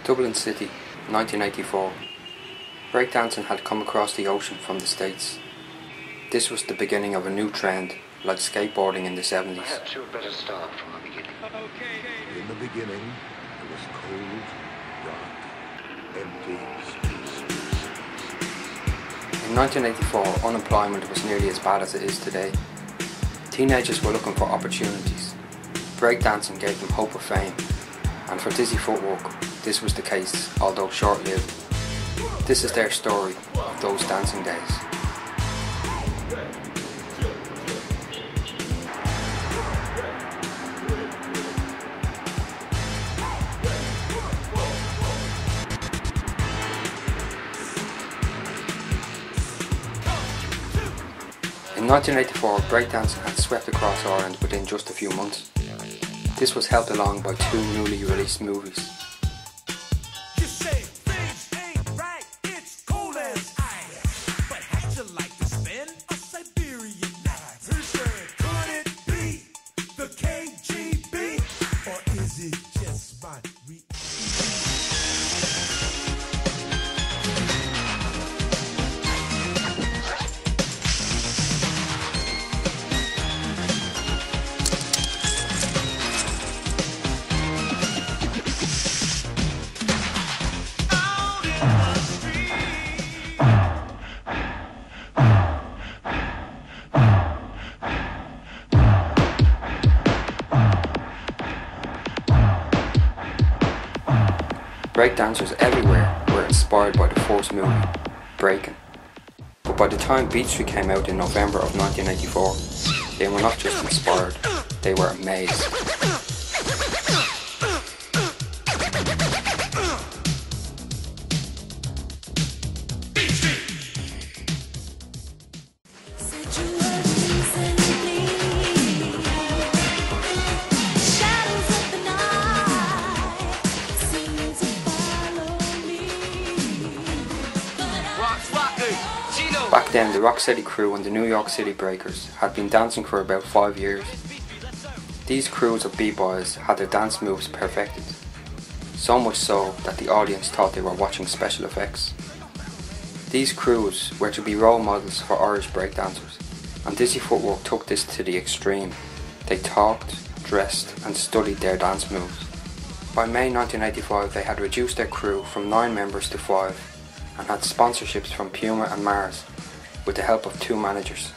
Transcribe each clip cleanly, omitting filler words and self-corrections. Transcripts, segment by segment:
Dublin City, 1984. Breakdancing had come across the ocean from the States. This was the beginning of a new trend, like skateboarding in the 70s. Perhaps you'd better start from the beginning. In the beginning, it was cold, dark, empty space. In 1984, unemployment was nearly as bad as it is today. Teenagers were looking for opportunities. Breakdancing gave them hope of fame, and for Dizzy Footwork, this was the case, although short-lived. This is their story of those dancing days. In 1984, breakdancing had swept across Ireland within just a few months. This was helped along by two newly released movies. Breakdancers everywhere were inspired by the first movie, Breaking. But by the time Beat Street came out in November of 1984, they were not just inspired, they were amazed. Back then, the Rocksteady crew and the New York City Breakers had been dancing for about 5 years. These crews of b-boys had their dance moves perfected, so much so that the audience thought they were watching special effects. These crews were to be role models for Irish breakdancers, and Dizzy Footwork took this to the extreme. They talked, dressed and studied their dance moves. By May 1985, they had reduced their crew from 9 members to 5 and had sponsorships from Puma and Mars, with the help of 2 managers.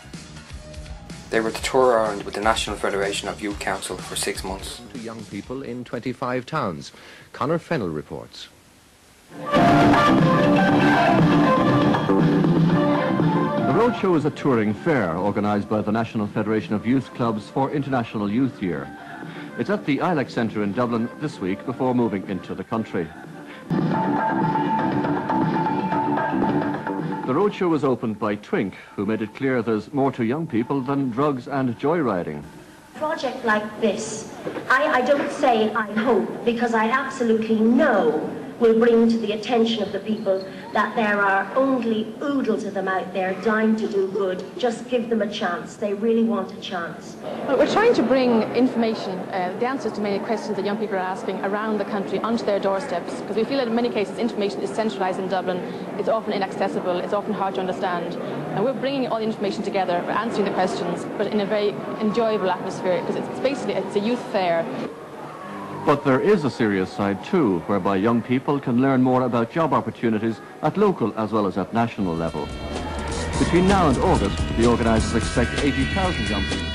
They were to tour Ireland with the National Federation of Youth Council for 6 months. To young people in 25 towns. Conor Fennell reports. The Roadshow is a touring fair organised by the National Federation of Youth Clubs for International Youth Year. It's at the Ilex Centre in Dublin this week before moving into the country. The Roadshow was opened by Twink, who made it clear there's more to young people than drugs and joyriding. A project like this, I don't say I hope, because I absolutely know will bring to the attention of the people that there are only oodles of them out there dying to do good. Just give them a chance. They really want a chance. Well, we're trying to bring information, the answers to many questions that young people are asking around the country onto their doorsteps, because we feel that in many cases information is centralised in Dublin. It's often inaccessible, it's often hard to understand. And we're bringing all the information together, we're answering the questions, but in a very enjoyable atmosphere, because it's basically a youth fair. But there is a serious side too, whereby young people can learn more about job opportunities at local as well as at national level. Between now and August, the organisers expect 80,000 young people.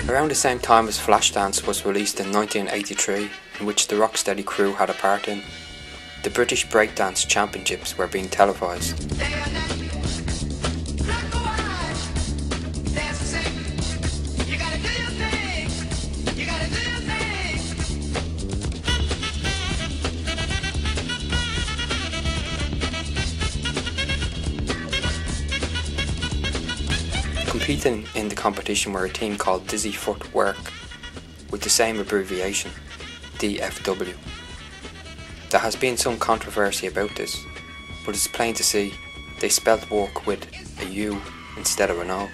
Around the same time as Flashdance was released in 1983, in which the Rocksteady crew had a part in, the British Breakdance Championships were being televised. Competing in the competition were a team called Dizzy Footwork, with the same abbreviation, DFW. There has been some controversy about this, but it's plain to see they spelt work with a U instead of an O.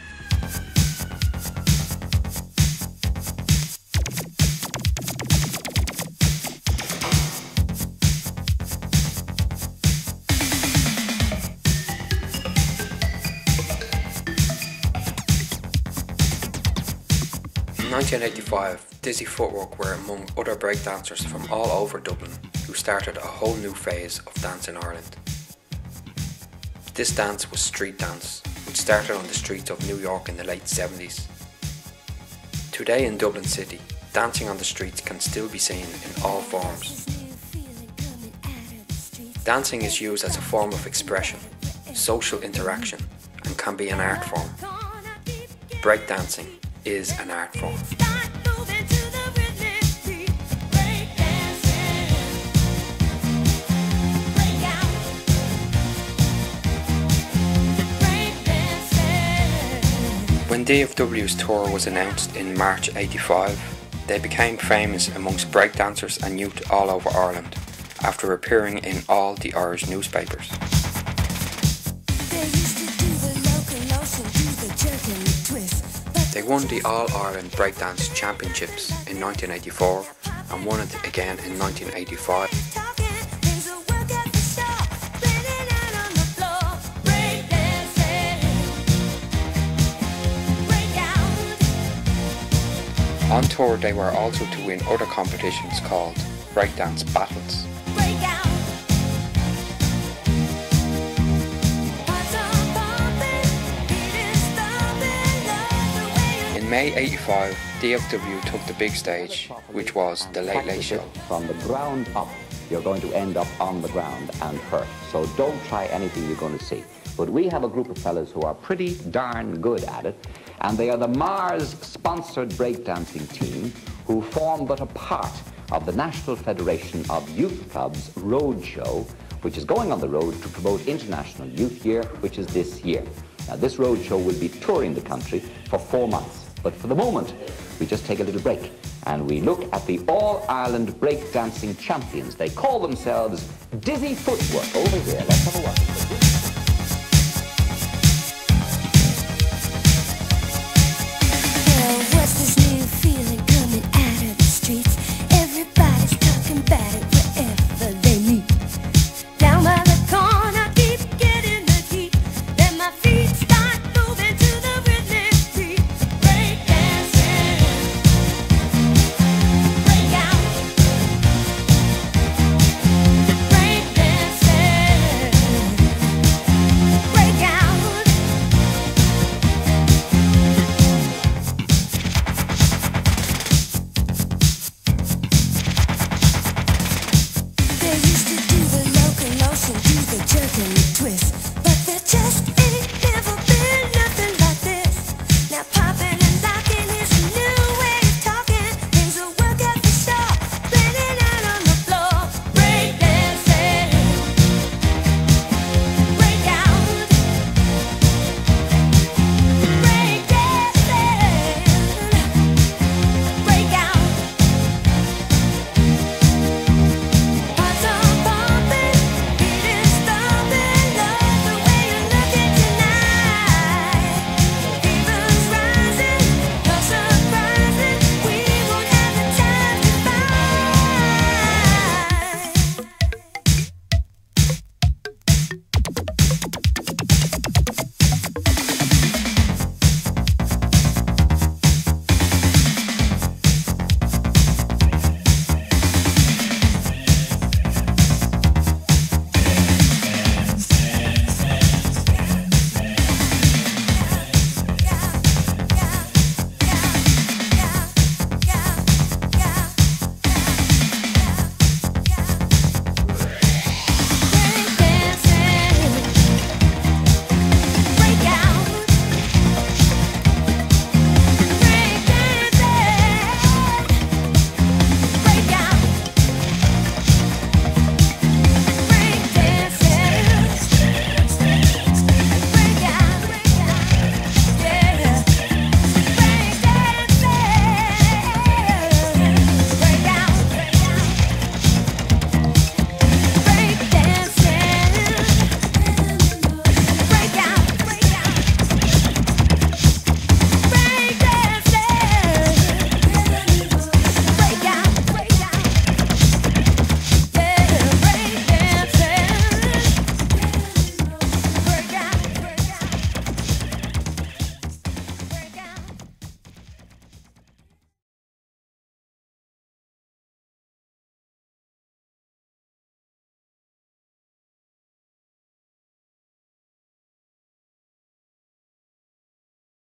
In 1985, Dizzy Footwork were among other breakdancers from all over Dublin who started a whole new phase of dance in Ireland. This dance was street dance, which started on the streets of New York in the late 70s. Today in Dublin City, dancing on the streets can still be seen in all forms. Dancing is used as a form of expression, social interaction, and can be an art form. Breakdancing is an art form. When DFW's tour was announced in March '85, they became famous amongst breakdancers and youth all over Ireland after appearing in all the Irish newspapers. They won the All-Ireland Breakdance Championships in 1984 and won it again in 1985. On tour they were also to win other competitions called breakdance battles. In May '85, DFW took the big stage, which was the Late Late Show. From the ground up, you're going to end up on the ground and hurt. So don't try anything you're going to see. But we have a group of fellas who are pretty darn good at it, and they are the Mars-sponsored breakdancing team who form but a part of the National Federation of Youth Clubs Road Show, which is going on the road to promote International Youth Year, which is this year. Now, this road show will be touring the country for 4 months. But for the moment, we just take a little break and we look at the All-Ireland Breakdancing Champions. They call themselves Dizzy Footwork. Over here, let's have a watch.